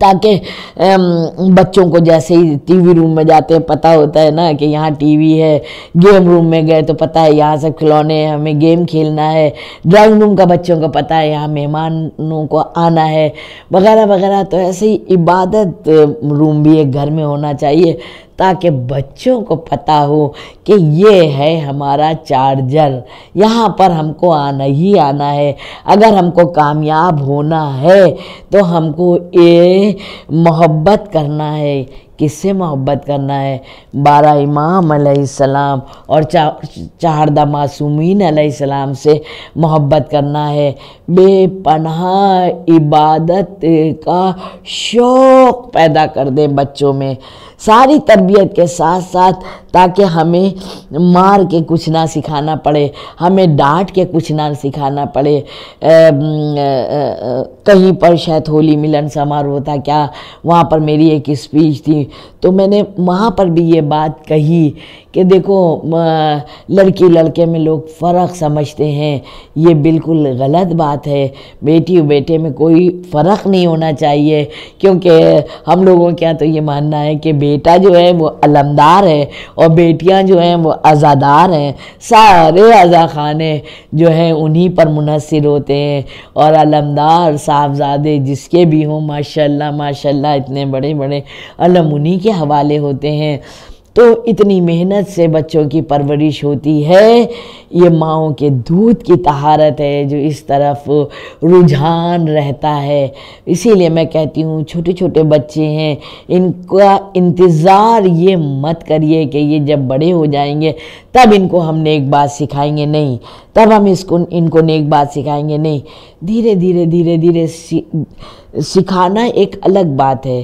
تاکہ بچوں کو جیسے ہی ٹی وی روم میں جاتے ہیں پتہ ہوتا ہے نا کہ یہاں ٹی وی ہے، گیم روم میں گئے تو پتہ ہے یہاں سے کھلونے ہیں، ہمیں گیم کھیلنا ہے، ڈرائنگ روم کا بچوں کو پتہ ہے یہاں مہمانوں کو آنا ہے وغیرہ وغیرہ۔ تو ایسے ہی عبادت روم بھی ایک گھر میں ہونا چاہیے تاکہ بچوں کو پتہ ہو کہ یہ ہے ہمارا چارجر، یہاں پر ہم کو آنا ہی آنا ہے۔ اگر ہم کو کامیاب ہونا ہے تو ہم کو یہ محبت کرنا ہے۔ کس سے محبت کرنا ہے؟ 12 امام علیہ السلام اور 14 معصومین علیہ السلام سے محبت کرنا ہے۔ بے پناہ عبادت کا شوق پیدا کر دیں بچوں میں، ساری تربیت کے ساتھ ساتھ، تاکہ ہمیں مار کے کچھ نہ سکھانا پڑے، ہمیں ڈانٹ کے کچھ نہ سکھانا پڑے۔ کہیں پر شاید ہولی ملن سماروہ تھا کیا، وہاں پر میری ایک اسپیچ تھی تو میں نے وہاں پر بھی یہ بات کہی کہ دیکھو لڑکی لڑکے میں لوگ فرق سمجھتے ہیں، یہ بالکل غلط بات ہے۔ بیٹی و بیٹے میں کوئی فرق نہیں ہونا چاہیے، کیونکہ ہم لوگوں کے یہاں تو یہ ماننا ہے کہ بیٹا جو ہے وہ علمدار ہے اور بیٹیاں جو ہیں وہ عزادار ہیں، سارے عزا خانے جو ہیں انہی پر منحصر ہوتے ہیں، اور علمدار صاحبزادے جس کے بھی ہوں ماشاءاللہ ماشاءاللہ اتنے بڑے بڑے علم انہی کے حوالے ہوتے ہیں۔ تو اتنی محنت سے بچوں کی پرورش ہوتی ہے، یہ ماؤں کے دودھ کی طہارت ہے جو اس طرف رجحان رہتا ہے۔ اسی لیے میں کہتی ہوں چھوٹے چھوٹے بچے ہیں، ان کا انتظار یہ مت کریے کہ یہ جب بڑے ہو جائیں گے تب ان کو ہم نیک بات سکھائیں گے، نہیں، تب ہم ان کو نیک بات سکھائیں گے، نہیں، دھیرے دھیرے دھیرے دھیرے سکھانا ایک الگ بات ہے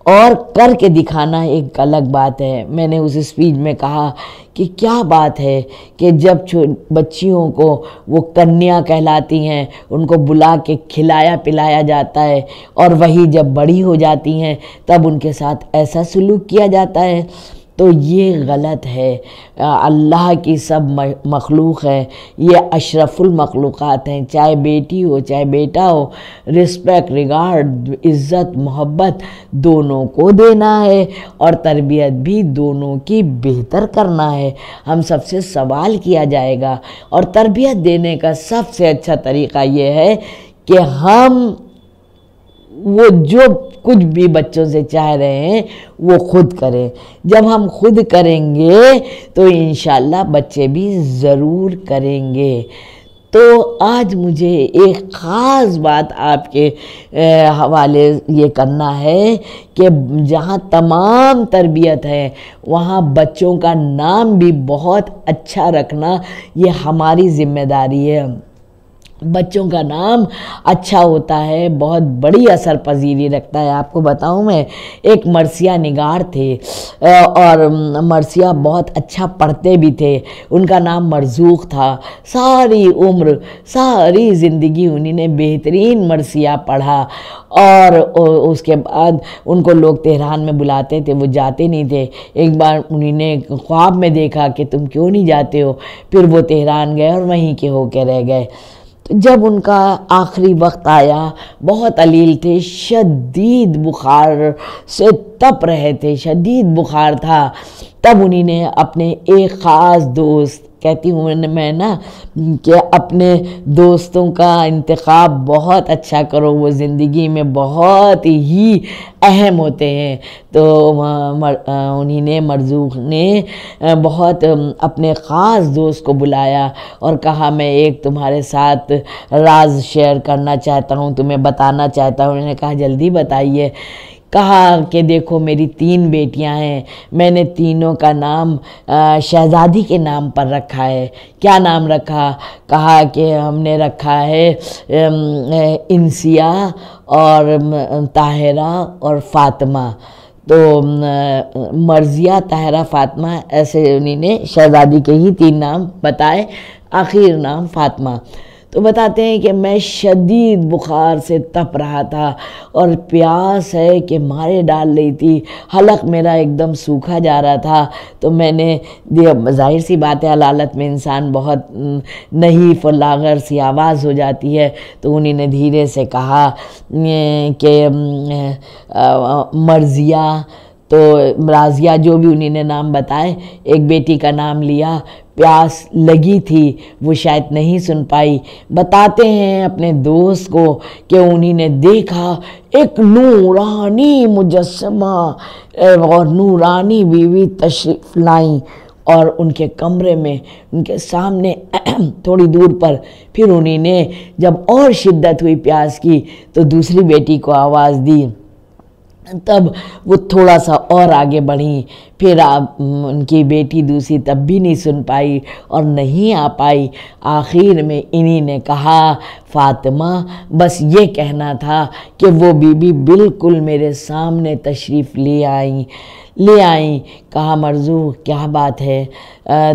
اور کر کے دکھانا ایک الگ بات ہے۔ میں نے اس اسپیچ میں کہا کہ کیا بات ہے کہ جب بچیوں کو وہ کنیا کہلاتی ہیں ان کو بلا کے کھلایا پلایا جاتا ہے، اور وہی جب بڑی ہو جاتی ہیں تب ان کے ساتھ ایسا سلوک کیا جاتا ہے، تو یہ غلط ہے۔ اللہ کی سب مخلوق ہے، یہ اشرف المخلوقات ہیں، چاہے بیٹی ہو چاہے بیٹا ہو، رسپیکٹ، ریگارڈ، عزت، محبت دونوں کو دینا ہے اور تربیت بھی دونوں کی بہتر کرنا ہے۔ ہم سب سے سوال کیا جائے گا، اور تربیت دینے کا سب سے اچھا طریقہ یہ ہے کہ ہم وہ جو کچھ بھی بچوں سے چاہ رہے ہیں وہ خود کریں۔ جب ہم خود کریں گے تو انشاءاللہ بچے بھی ضرور کریں گے۔ تو آج مجھے ایک خاص بات آپ کے حوالے یہ کرنا ہے کہ جہاں تمام تربیت ہے وہاں بچوں کا نام بھی بہت اچھا رکھنا یہ ہماری ذمہ داری ہے۔ بچوں کا نام اچھا ہوتا ہے، بہت بڑی اثر پذیری رکھتا ہے۔ آپ کو بتاؤں میں، ایک مرثیہ نگار تھے اور مرثیہ بہت اچھا پڑھتے بھی تھے، ان کا نام مرزوق تھا۔ ساری عمر ساری زندگی انہی نے بہترین مرثیہ پڑھا، اور اس کے بعد ان کو لوگ تہران میں بلاتے تھے، وہ جاتے نہیں تھے۔ ایک بار انہی نے خواب میں دیکھا کہ تم کیوں نہیں جاتے ہو، پھر وہ تہران گئے اور وہیں کے ہو کے رہ گئے۔ جب ان کا آخری وقت آیا، بہت علیل تھے، شدید بخار سے تپ رہے تھے، شدید بخار تھا، تب انہی نے اپنے ایک خاص دوست، کہتی ہوں میں نا کہ اپنے دوستوں کا انتخاب بہت اچھا کرو، وہ زندگی میں بہت ہی اہم ہوتے ہیں۔ تو انہی نے مرزوق نے بہت اپنے خاص دوست کو بلایا اور کہا میں ایک تمہارے ساتھ راز شیئر کرنا چاہتا ہوں، تمہیں بتانا چاہتا ہوں۔ انہوں نے کہا جلدی بتائیے۔ کہا کہ دیکھو میری 3 بیٹیاں ہیں، میں نے تینوں کا نام شہزادی کے نام پر رکھا ہے۔ کیا نام رکھا؟ کہا کہ ہم نے رکھا ہے انسیہ اور طاہرہ اور فاطمہ۔ تو مرضیہ، طاہرہ، فاطمہ، ایسے انہی نے شہزادی کے ہی 3 نام بتائے، آخر نام فاطمہ۔ تو بتاتے ہیں کہ میں شدید بخار سے تپ رہا تھا اور پیاس ہے کہ مارے ڈال رہی تھی، حلق میرا ایک دم سوکھا جا رہا تھا۔ تو میں نے ظاہر سی بات ہے حالت میں انسان بہت نحیف اور لاغر سی آواز ہو جاتی ہے، تو انہی نے دھیرے سے کہا کہ مرضیہ، تو راضیہ جو بھی انہی نے نام بتائے، ایک بیٹی کا نام لیا، پیاس لگی تھی وہ شاید نہیں سن پائی۔ بتاتے ہیں اپنے دوست کو کہ انہی نے دیکھا ایک نورانی مجسمہ اور نورانی بیوی تشریف لائیں اور ان کے کمرے میں ان کے سامنے تھوڑی دور پر، پھر انہی نے جب اور شدت ہوئی پیاس کی تو دوسری بیٹی کو آواز دی، تب وہ تھوڑا سا اور آگے بڑھیں، پھر ان کی بیٹی دوسری تب بھی نہیں سن پائی اور نہیں آ پائی۔ آخر میں انہی نے کہا فاطمہ بس یہ کہنا تھا کہ وہ بی بی بالکل میرے سامنے تشریف لے آئیں۔ کہا مرزوق کیا بات ہے،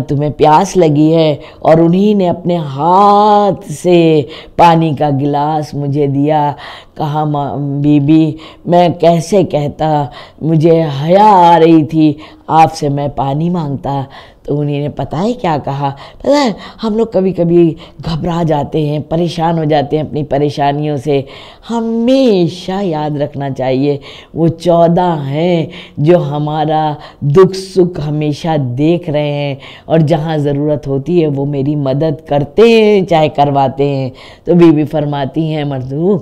تمہیں پیاس لگی ہے؟ اور انہی نے اپنے ہاتھ سے پانی کا گلاس مجھے دیا۔ کہا بی بی میں کیسے کہتا، مجھے حیا آ رہی تھی آپ سے میں پانی مانگتا۔ تو انہی نے پتہ ہے کیا کہا، پتہ ہے ہم لوگ کبھی کبھی گھبرا جاتے ہیں، پریشان ہو جاتے ہیں اپنی پریشانیوں سے، ہمیشہ یاد رکھنا چاہیے وہ 14 ہیں جو ہمارا دکھ سکھ ہمیشہ دیکھ رہے ہیں اور جہاں ضرورت ہوتی ہے وہ میری مدد کرتے ہیں چاہے کرواتے ہیں۔ تو بی بی فرماتی ہیں مرزوق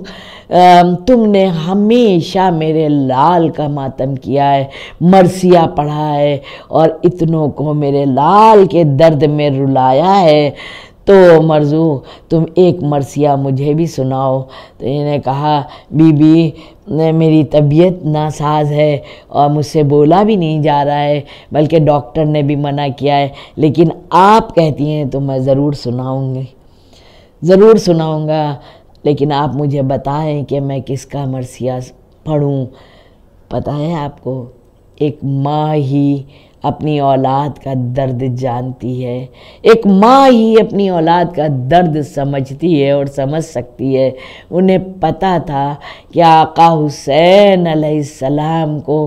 تم نے ہمیشہ میرے لال کا ماتم کیا ہے، مرثیہ پڑھا ہے اور اتنوں کو میرے لال کے درد میں رلایا ہے، تو مرزوق تم ایک مرثیہ مجھے بھی سناؤ۔ تو انہوں نے کہا بی بی میری طبیعت ناساز ہے اور مجھ سے بولا بھی نہیں جا رہا ہے، بلکہ ڈاکٹر نے بھی منع کیا ہے، لیکن آپ کہتی ہیں تو میں ضرور سناؤں گا، لیکن آپ مجھے بتائیں کہ میں کس کا مرثیہ پڑھوں۔ پتہ ہے آپ کو ایک ماں ہی اپنی اولاد کا درد جانتی ہے، ایک ماں ہی اپنی اولاد کا درد سمجھتی ہے اور سمجھ سکتی ہے۔ انہیں پتہ تھا کہ آقا حسین علیہ السلام کو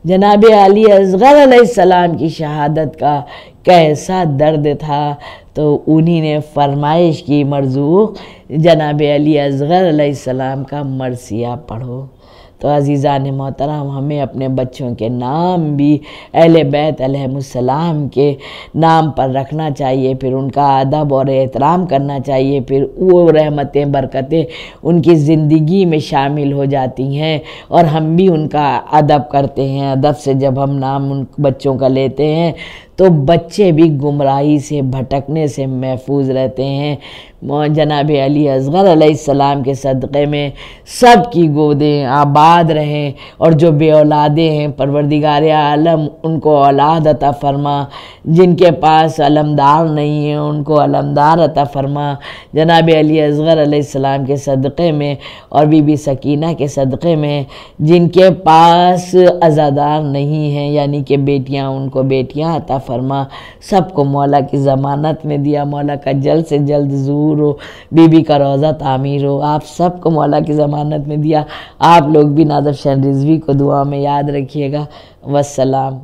جناب علی اصغر علیہ السلام کی شہادت کا کیسا درد تھا، تو انہی نے فرمائش کی مرزوق جناب علی اصغر علیہ السلام کا مرثیہ پڑھو۔ تو عزیزان محترم ہمیں اپنے بچوں کے نام بھی اہل بیت علیہم السلام کے نام پر رکھنا چاہیے، پھر ان کا ادب اور احترام کرنا چاہیے، پھر وہ رحمتیں برکتیں ان کی زندگی میں شامل ہو جاتی ہیں اور ہم بھی ان کا ادب کرتے ہیں۔ ادب سے جب ہم نام ان بچوں کا لیتے ہیں تو بچے بھی گمراہی سے بھٹکنے سے محفوظ رہتے ہیں۔ جناب علی اصغر علیہ السلام کے صدقے میں سب کی گودیں آباد رہیں، اور جو بے اولادیں ہیں پروردگار عالم ان کو اولاد عطا فرما، جن کے پاس علمدار نہیں ہیں ان کو علمدار عطا فرما۔ جناب علی اصغر علیہ السلام کے صدقے میں اور بی بی سکینہ کے صدقے میں جن کے پاس عزادار نہیں ہیں یعنی کہ بیٹیاں، ان کو بیٹیاں عطا فرما۔ سب کو مولا کی ضمانت میں دیا، مولا کا جلد سے جلد ظہور ہو، بی بی کا روضہ تعمیر ہو، آپ سب کو مولا کی ضمانت میں دیا۔ آپ لوگ بھی نازف شاہ رضوی کو دعا میں یاد رکھیے گا۔ والسلام۔